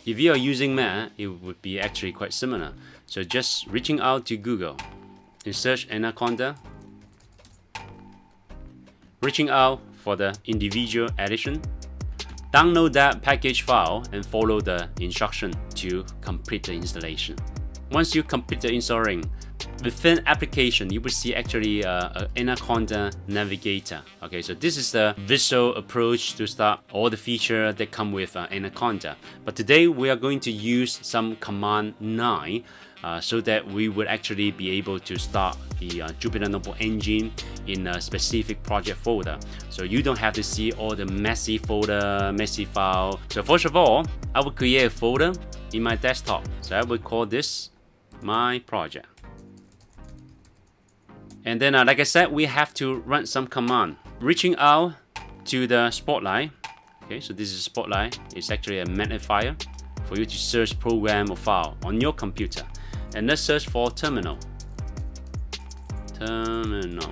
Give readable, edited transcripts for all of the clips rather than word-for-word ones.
If you are using Mac, it would be actually quite similar. So just reaching out to Google and search Anaconda, reaching out for the individual edition, download that package file and follow the instruction to complete the installation. Once you complete the installing, within application, you will see actually a Anaconda navigator. Okay, so this is the visual approach to start all the features that come with Anaconda. But today we are going to use some command 9 so that we would actually be able to start the Jupyter Notebook engine in a specific project folder. So you don't have to see all the messy folder, messy file. So first of all, I will create a folder in my desktop. So I will call this my project. And then like I said, we have to run some command. Reaching out to the spotlight. Okay, so this is spotlight. It's actually a magnifier for you to search program or file on your computer. And let's search for terminal. Terminal.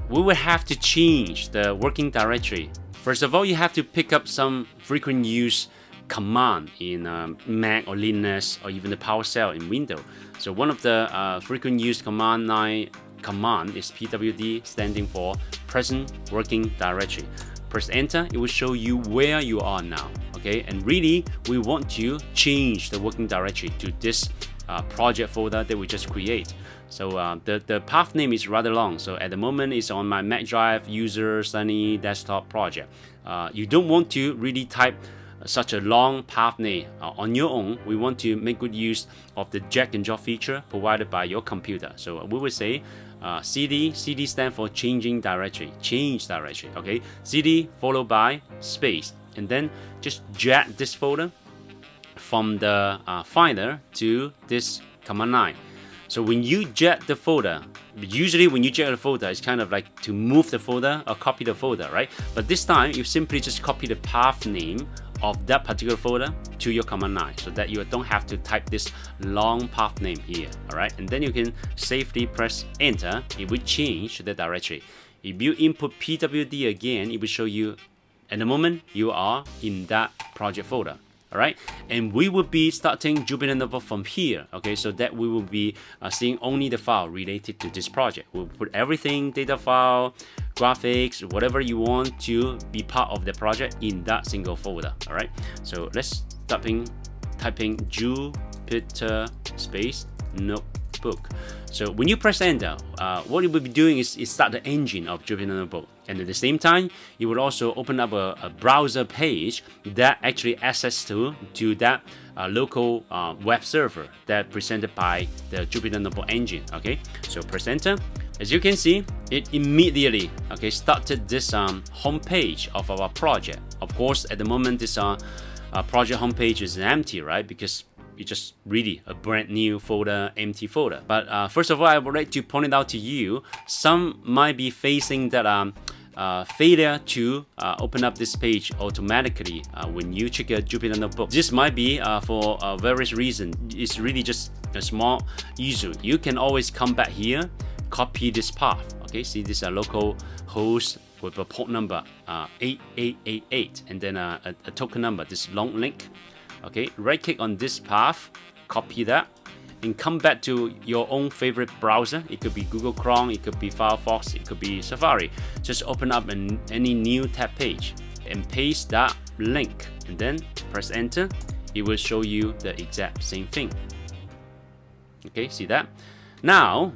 We will have to change the working directory. First of all, you have to pick up some frequent use command in Mac or Linux or even the PowerShell in Windows. So one of the frequent use command 9 command is pwd, standing for present working directory. Press enter, it will show you where you are now. Okay, and really we want to change the working directory to this project folder that we just create. So the path name is rather long. So at the moment it's on my Mac drive user Sunny desktop project. You don't want to really type such a long path name on your own. We want to make good use of the drag and drop feature provided by your computer. So we will say cd stand for changing directory, change directory. Okay, cd followed by space, and then just drag this folder from the Finder to this command 9. So when you drag the folder, usually when you drag the folder, it's kind of like to move the folder or copy the folder, right? But this time, you simply just copy the path name of that particular folder to your command 9, so that you don't have to type this long path name here, all right? And then you can safely press enter. It will change the directory. If you input pwd again, it will show you at the moment you are in that project folder. All right, and we will be starting Jupyter Notebook from here. Okay, so that we will be seeing only the file related to this project. We'll put everything, data file, graphics, whatever you want to be part of the project in that single folder. All right, so let's typing Jupyter space Notebook. So when you press enter, what you will be doing is start the engine of Jupyter Notebook. And at the same time, you will also open up a browser page that actually access to that local web server that presented by the Jupyter Notebook engine. Okay, so press enter. As you can see, it immediately started this home page of our project. Of course, at the moment, this project homepage is empty, right? Because it's just really a brand new folder, empty folder. But first of all, I would like to point it out to you. Some might be facing that failure to open up this page automatically when you check your Jupyter Notebook. This might be for various reasons. It's really just a small issue. You can always come back here, copy this path. Okay, see this local host with a port number 8888 and then a token number, this long link. Okay, right click on this path, copy that, and come back to your own favorite browser. It could be Google Chrome, it could be Firefox, it could be Safari. Just open up any new tab page and paste that link, and then press enter. It will show you the exact same thing. Okay, see that? Now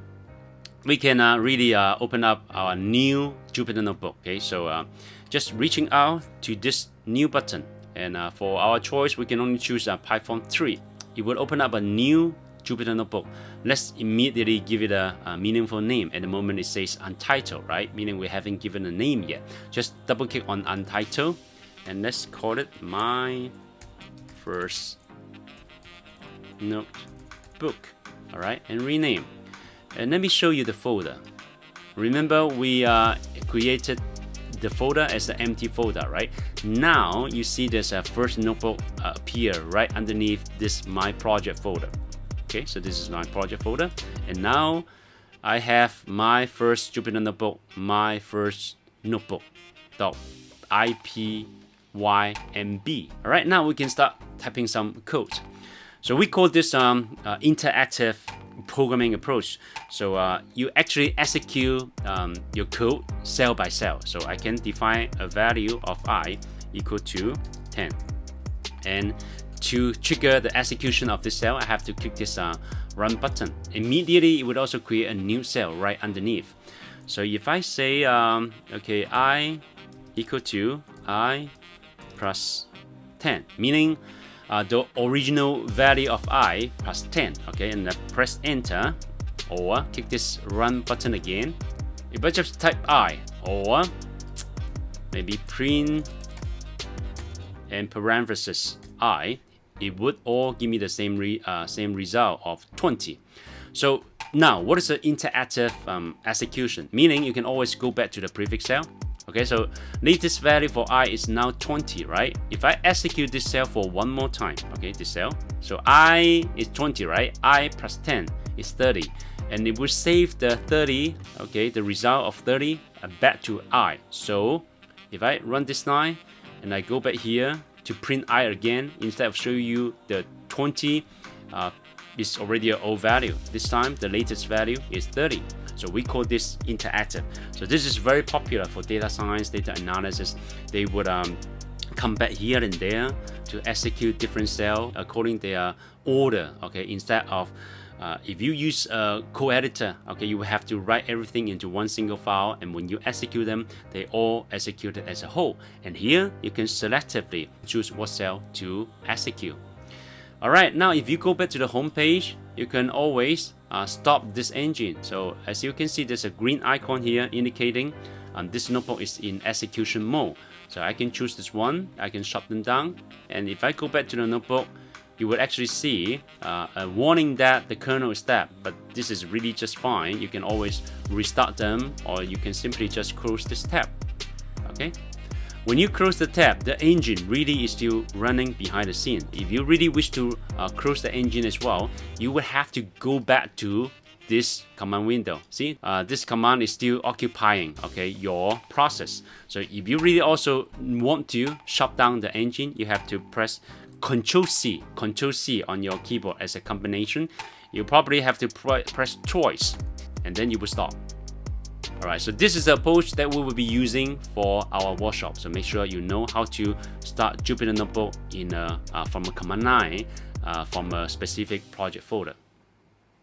we can really open up our new Jupyter Notebook. Okay, so just reaching out to this new button, and for our choice, we can only choose Python 3. It will open up a new Jupyter Notebook. Let's immediately give it a meaningful name. At the moment, it says Untitled, right? Meaning we haven't given a name yet. Just double click on Untitled, and let's call it My First Notebook. All right, and rename. And let me show you the folder. Remember, we created the folder as an empty folder, right? Now you see there's a first notebook appear right underneath this My Project folder. Okay, so this is my project folder, and now I have my first Jupyter Notebook, my first notebook.ipyt. Y, and B. All right, now we can start typing some code. So we call this interactive programming approach. So you actually execute your code cell by cell. So I can define a value of I equal to 10. And to trigger the execution of this cell, I have to click this run button. Immediately, it would also create a new cell right underneath. So if I say, okay, I equal to I plus 10, meaning the original value of I plus 10, okay, and I press enter, or click this run button again. If I just type I, or maybe print and parenthesis I, it would all give me the same result of 20. So now, what is an interactive execution? Meaning you can always go back to the prefix cell. Okay, so latest value for I is now 20, right? If I execute this cell for one more time, okay, this cell, so I is 20, right? I plus 10 is 30, and it will save the 30, okay, the result of 30 back to I. So if I run this line and I go back here to print I again, instead of showing you the 20 is already an old value. This time the latest value is 30. So we call this interactive. So this is very popular for data science, data analysis. They would come back here and there to execute different cells according to their order. Okay, instead of if you use a co-editor, okay, you will have to write everything into one single file, and when you execute them, they all execute it as a whole. And here you can selectively choose what cell to execute. All right, now if you go back to the home page, you can always stop this engine. So as you can see, there's a green icon here indicating this notebook is in execution mode. So I can choose this one, I can shut them down, and if I go back to the notebook, you will actually see a warning that the kernel is tapped, but this is really just fine. You can always restart them, or you can simply just close this tab. Okay. When you close the tab, the engine really is still running behind the scene. If you really wish to close the engine as well, you will have to go back to this command window. See, this command is still occupying, okay, your process. So if you really also want to shut down the engine, you have to press Control C on your keyboard as a combination. You probably have to press twice, and then you will stop. Alright, so this is the approach that we will be using for our workshop. So make sure you know how to start Jupyter Notebook from a command line from a specific project folder.